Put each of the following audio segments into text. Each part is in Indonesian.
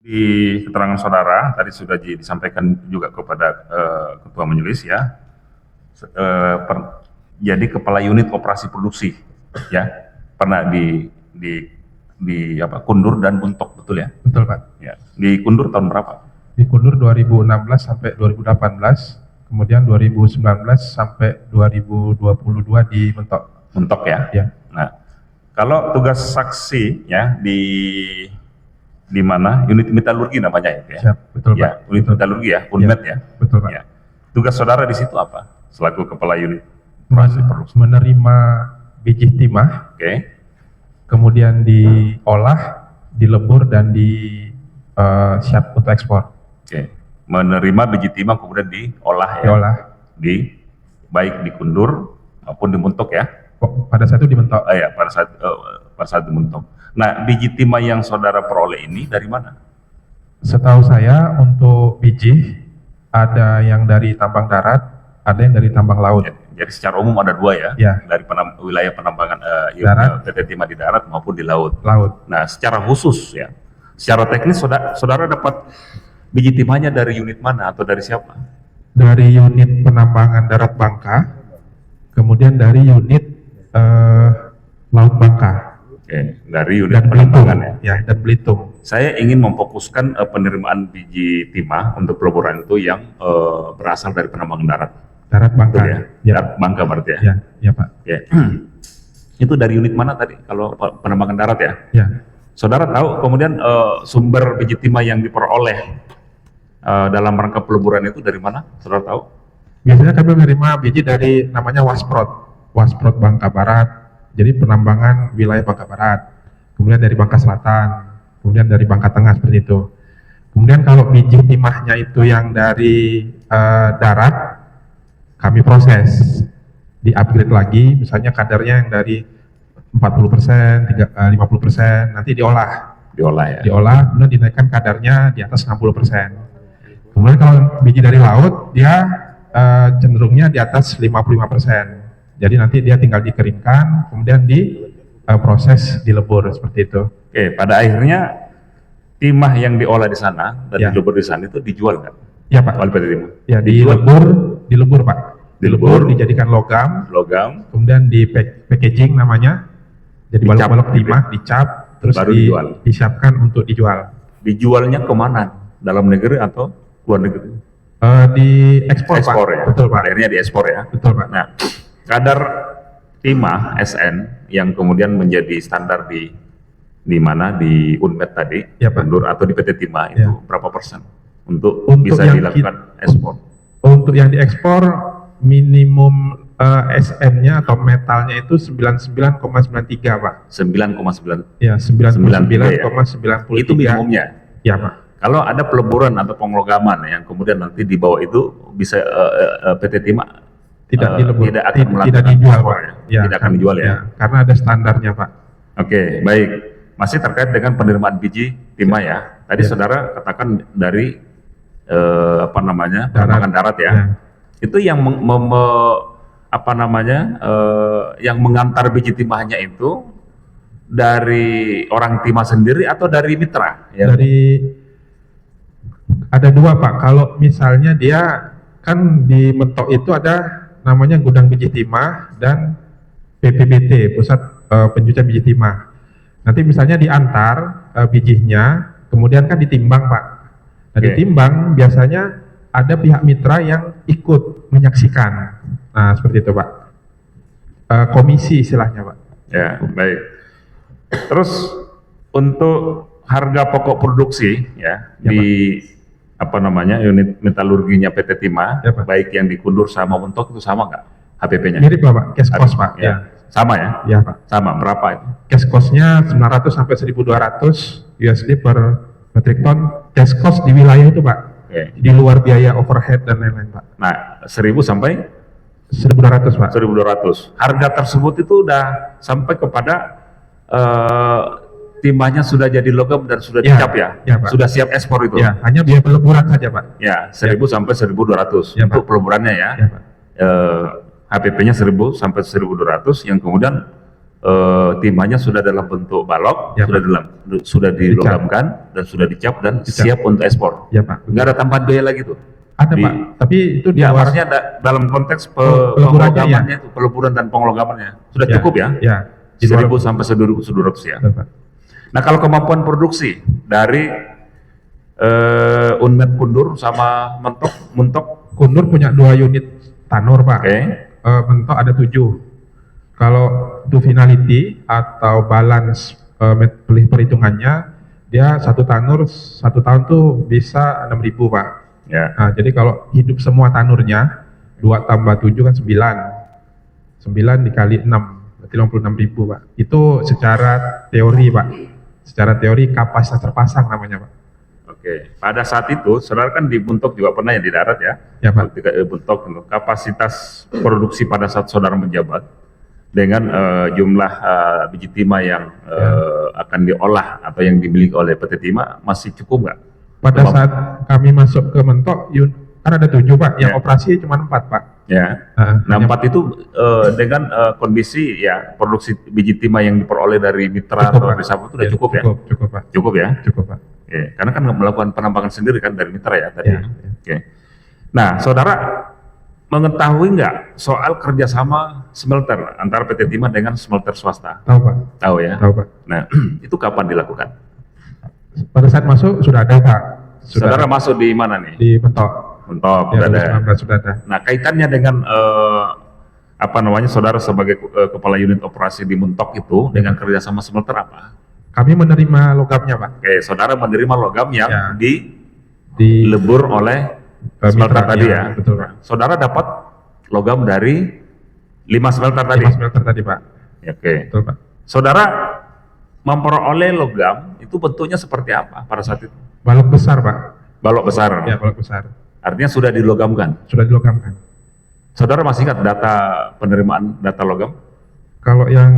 Di keterangan saudara tadi sudah disampaikan juga kepada Ketua Majelis ya, jadi kepala unit operasi produksi ya, pernah di Kundur dan Buntok, betul ya? Betul Pak. Ya. Di Kundur tahun berapa? Di Kundur 2016 sampai 2018, kemudian 2019 sampai 2022 di Mentok. Mentok ya? Ya. Nah, kalau tugas saksi ya di mana unit metalurgi namanya ya? Siap, betul ya, Pak. unit betul. metalurgi ya, Unmet ya? Betul Pak. Ya. Tugas saudara di situ apa? Selaku kepala unit operasi produksi. Menerima biji timah, kemudian diolah, dilebur dan siap untuk ekspor. Menerima biji timah kemudian diolah ya? Diolah. Baik di Kundur maupun di Muntok ya? Pada saat itu di Mentok. Ya, pada saat di Muntok. Nah, biji timah yang saudara peroleh ini dari mana? Setahu saya untuk biji ada yang dari tambang darat, ada yang dari tambang laut. Jadi secara umum ada dua ya, dari wilayah penambangan PT Timah di darat maupun di laut. Nah, secara khusus ya, secara teknis saudara dapat biji timahnya dari unit mana atau dari siapa? Dari unit penambangan darat Bangka, kemudian dari unit laut Bangka. Dari unit penambangan ya, dan Belitung. Saya ingin memfokuskan penerimaan biji timah untuk peleburan itu yang berasal dari penambangan darat. Darat Bangka ya? Darat Bangka berarti ya? Ya Pak. Itu dari unit mana tadi kalau penambangan darat ya? Ya. Saudara tahu kemudian sumber biji timah yang diperoleh dalam rangka peleburan itu dari mana? Saudara tahu? Biasanya kami menerima biji dari namanya Wasprot Bangka Barat. Jadi penambangan wilayah Bangka Barat, kemudian dari Bangka Selatan, kemudian dari Bangka Tengah seperti itu. Kemudian kalau biji timahnya itu yang dari darat, kami proses, di-upgrade lagi, misalnya kadarnya yang dari 40%, 50%, nanti diolah ya? Diolah, kemudian dinaikkan kadarnya di atas 60%. Kemudian kalau biji dari laut, dia cenderungnya di atas 55%. Jadi nanti dia tinggal dikeringkan, kemudian diproses, dilebur seperti itu. Pada akhirnya timah yang diolah di sana dan dilebur di sana itu dijual nggak? Ya Pak. Oleh PT Timah? Ya, dilebur Pak. Dilebur, dijadikan logam, kemudian di packaging namanya, jadi balok-balok timah, dicap, terus disiapkan untuk dijual. Dijualnya kemana? Dalam negeri atau luar negeri? Di ekspor Pak. Ya? Betul Pak. Akhirnya diekspor ya? Betul Pak. Nah, kadar timah SN yang kemudian menjadi standar di mana di Unmet tadi, Kundur atau di PT Timah itu berapa persen untuk bisa dilakukan ekspor? Untuk yang diekspor minimum SN-nya atau metalnya itu 99,93 Pak. 9,9. Ya, 99,93. Itu minimumnya. Ya Pak. Kalau ada peleburan atau penglogaman yang kemudian nanti di bawah itu bisa PT Timah tidak dijual Pak. Tidak akan dijual ya? Karena ada standarnya Pak. Baik. Masih terkait dengan penerimaan biji timah ya. Tadi saudara katakan dari penambangan darat ya. Itu yang yang mengantar biji timahnya itu dari orang timah sendiri atau dari mitra? Ya? Ada dua Pak. Kalau misalnya dia kan di Mentok itu ada namanya gudang biji timah dan PPBT, pusat pencucian biji timah. Nanti misalnya diantar bijinya, kemudian kan ditimbang Pak. Nah, ditimbang biasanya ada pihak mitra yang ikut menyaksikan. Nah, seperti itu Pak. Komisi istilahnya Pak. Ya, baik. Terus untuk harga pokok produksi ya, di unit metalurginya PT Timah, baik yang di Kundur sama Mentok itu sama nggak HPP-nya? Mirip Pak, cash cost Pak. Sama ya? Ya Pak. Sama, berapa itu? Cash cost-nya 900 sampai 1.200 USD per metric ton. Cash cost di wilayah itu Pak. Di luar biaya overhead dan lain-lain Pak. Nah, 1.000 sampai? 1.200 Pak. 1.200. Harga tersebut itu udah sampai kepada timahnya sudah jadi logam dan sudah dicap ya? Sudah siap ekspor itu? Ya, hanya biaya peleburan saja Pak. Ya, 1.000 sampai 1.200 untuk peleburannya ya? HPP-nya 1.000 sampai 1.200 yang kemudian timahnya sudah dalam bentuk balok, Ya, sudah sudah dilogamkan dan sudah dicap dan siap untuk ekspor. Ya Pak. Nggak ada tambahan biaya lagi tuh. Ada Pak, tapi itu di Ya, luar maksudnya dalam konteks peleburannya, penglogamannya itu, peleburan dan penglogamannya sudah Ya, cukup ya? Ya. Di 1000 luar, sampai 1200 ya. betul, Pak. Nah, kalau kemampuan produksi dari Unmet Kundur sama Muntok, Kundur punya 2 unit tanur Pak. oke. Mentok ada 7. Kalau to finality atau balance perhitungannya, dia satu tanur 1 tahun tuh bisa 6.000 Pak. Ya. Nah, jadi kalau hidup semua tanurnya 2 tambah 7 kan 9. 9 dikali 6 berarti 56.000 Pak. Itu secara teori Pak. Secara teori kapasitas terpasang namanya Pak. Oke, pada saat itu, saudara kan di Buntok juga pernah ya di darat ya? Ya Pak. Ketika Buntok, kapasitas produksi pada saat saudara menjabat dengan jumlah biji timah yang akan diolah atau yang dimiliki oleh PT Timah masih cukup nggak? Pada saat kami masuk ke Mentok, kan ada 7 Pak, yang Ya. operasi cuma 4 Pak. Ya. Nah, 4 itu dengan kondisi ya produksi biji timah yang diperoleh dari mitra Cukup, atau Pak. dari siapa itu udah Ya, cukup ya? Cukup Pak. Cukup ya? Cukup Pak. Ya, karena kan melakukan penambangan sendiri kan dari mitra ya tadi. Ya, ya. Oke. Nah, saudara mengetahui nggak soal kerjasama smelter antara PT Timah dengan smelter swasta? Tahu Pak. Tahu ya? Tahu Pak. Nah, itu kapan dilakukan? Pada saat masuk sudah ada Pak. Saudara masuk di mana nih? Di Mentok. Mentok, Ya, sudah ada. 2019 sudah ada. Nah, kaitannya dengan apa namanya, saudara sebagai kepala unit operasi di Mentok itu dengan kerjasama smelter apa? Kami menerima logamnya Pak. Oke, saudara menerima logam yang Ya. dilebur Di oleh smelter mitra, tadi ya, ya. betul, Pak. Saudara dapat logam dari 5 smelter tadi. 5 smelter tadi Pak. Ya, oke. Betul Pak. Saudara memperoleh logam itu bentuknya seperti apa pada saat itu? Balok besar Pak. Balok besar. Ya, balok besar. Artinya sudah dilogamkan. Sudah dilogamkan. Saudara masih ingat data penerimaan data logam? Kalau yang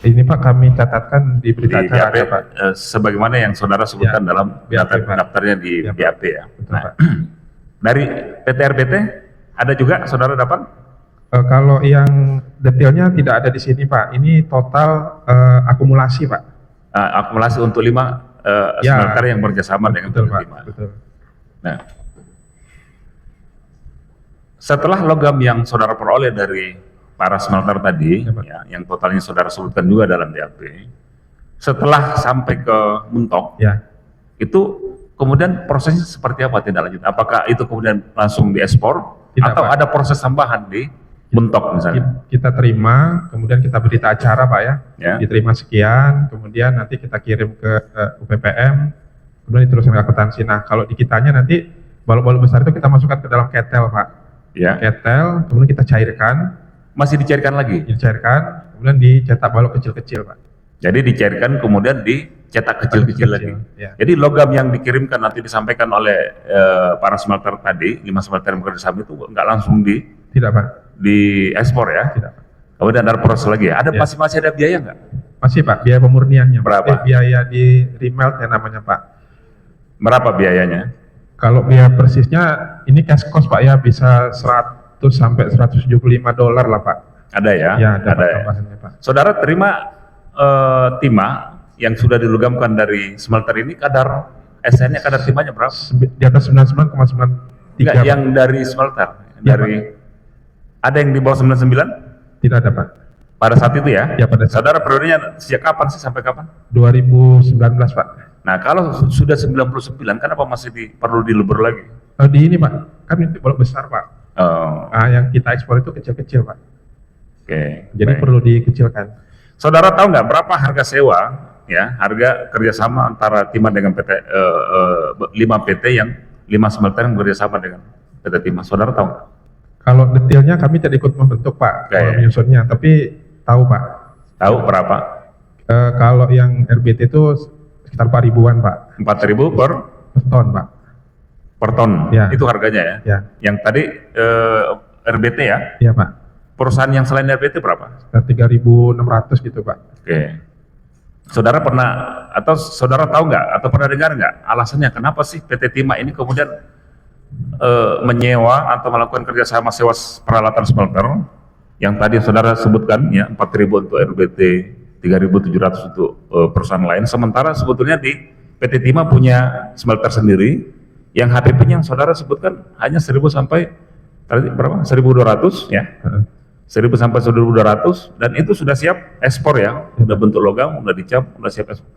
ini Pak kami catatkan di berita Di acara BAP, ada, Pak. Sebagaimana yang saudara sebutkan Ya, dalam BAP, Pak. daftarnya di Ya, Pak. BAP ya. Betul, Nah, Pak. dari PT RBT ada juga saudara dapat? Kalau yang detailnya tidak ada di sini Pak. Ini total akumulasi Pak. Akumulasi untuk 5 Ya, smelter yang bekerjasama dengan Betul PT Pak. Timah. Betul. Nah, setelah logam yang saudara peroleh dari para smelter tadi, Ya, Pak. ya, yang totalnya saudara sebutkan juga dalam BAP, setelah sampai ke Mentok, Ya. itu kemudian prosesnya seperti apa tindak lanjut? Apakah itu kemudian langsung diekspor Tidak, atau Pak. ada proses tambahan di Mentok misalnya? Kita terima, kemudian kita berita acara Pak ya. Ya. Diterima sekian, kemudian nanti kita kirim ke UPPM, kemudian diteruskan ke akuntansi. Nah, kalau di kitanya nanti balok-balok besar itu kita masukkan ke dalam ketel Pak. Ya, Ketel, kemudian kita cairkan, masih dicairkan lagi. dicairkan, kemudian dicetak balok kecil-kecil Pak. Jadi dicairkan kemudian dicetak kecil-kecil lagi. Ya. Jadi logam yang dikirimkan nanti disampaikan oleh para smelter tadi, 5 smelter yang bekerja sama itu nggak langsung Tidak Pak. di ekspor ya. Tidak Pak. Kemudian ada proses lagi ya. Ada Ya. masih ada biaya nggak? Masih Pak, biaya pemurniannya. Pak. Berapa? Biaya di remeltnya namanya Pak. Berapa biayanya? Kalau biaya persisnya, ini cash cost Pak ya, bisa 100 sampai 175 dolar lah Pak. Ada ya? Ya, dapat ada ya. tambahannya Pak. Saudara terima timah yang sudah dilogamkan dari smelter ini, kadar SN-nya, kadar timahnya berapa? Di atas 99,93 Enggak, Pak. yang dari smelter. Ya, Dari ada yang di bawah 99 Tidak ada Pak. pada saat itu ya? Ya, pada saat Saudara periodenya sejak kapan sih sampai kapan? 2019 Pak. Nah, kalau sudah 99, kenapa masih perlu dilebur lagi? Di ini Pak, kan itu balok besar Pak. Oh, Yang kita ekspor itu kecil-kecil Pak. oke. Jadi Baik. perlu dikecilkan. Saudara tahu nggak berapa harga sewa, ya, harga kerjasama antara Timah dengan PT 5 PT yang 5 smelter yang bekerjasama dengan PT Timah? Saudara tahu nggak? Kalau detailnya kami tidak ikut membentuk Pak, Oke. kalau menyusunnya, tapi tahu Pak. Tahu berapa? Kalau yang RBT itu sekitar 4.000-an Pak, 4.000 per per ton Pak. ton. Ya. Itu harganya ya. Ya, Yang tadi RBT ya. iya Pak. Perusahaan yang selain RBT berapa? Sekitar 3.600 gitu Pak. Oke. Saudara pernah atau saudara tahu nggak atau pernah dengar nggak alasannya kenapa sih PT Timah ini kemudian menyewa atau melakukan kerjasama sewa peralatan smelter Yang tadi saudara sebutkan ya 4.000 untuk RBT, 3.700 untuk perusahaan lain. Sementara sebetulnya di PT Timah punya smelter sendiri, yang HPP-nya yang saudara sebutkan hanya 1.000 sampai tadi berapa? 1.200 ya. 1.000 sampai 1.200 dan itu sudah siap ekspor ya, udah bentuk logam, udah dicap, udah siap ekspor.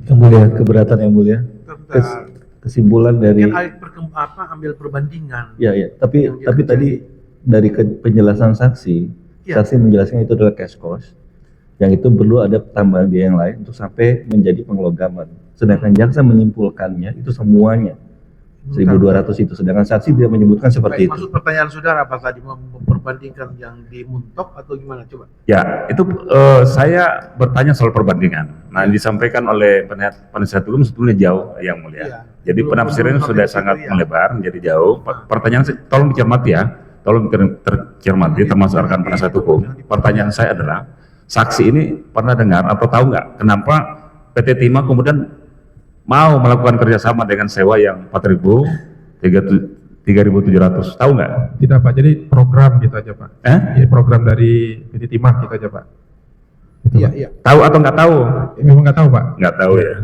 Yang mulia, keberatan yang mulia. Kesimpulan dari ambil perbandingan. ya tapi tadi dari penjelasan saksi, saksi menjelaskan itu adalah cash cost, yang itu perlu ada tambahan biaya yang lain untuk sampai menjadi penglogaman. Sedangkan jaksa menyimpulkannya itu semuanya 1.200 itu, sedangkan saksi tidak menyebutkan seperti itu. Maksud pertanyaan saudara apa tadi, memperbandingkan yang di Muntok atau gimana coba? Ya, itu saya bertanya soal perbandingan. Nah, disampaikan oleh penasihat hukum sebetulnya jauh yang mulia. Iya. Jadi penafsirannya sudah sangat melebar, menjadi jauh. Pertanyaan saya, tolong dicermati ya, tolong tercermati termasuk rekan penasihat hukum. Pertanyaan saya adalah, saksi ini pernah dengar atau tahu nggak kenapa PT Timah kemudian mau melakukan kerjasama dengan sewa yang 4.000, 3.700, tahu nggak? Tidak Pak, jadi program gitu aja Pak. Ya, program dari PT Timah gitu aja Pak. Gitu, Pak. Iya. Tahu atau nggak tahu? Memang nggak tahu Pak. Nggak tahu ya,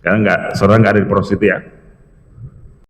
karena saudara nggak ada di proses itu ya.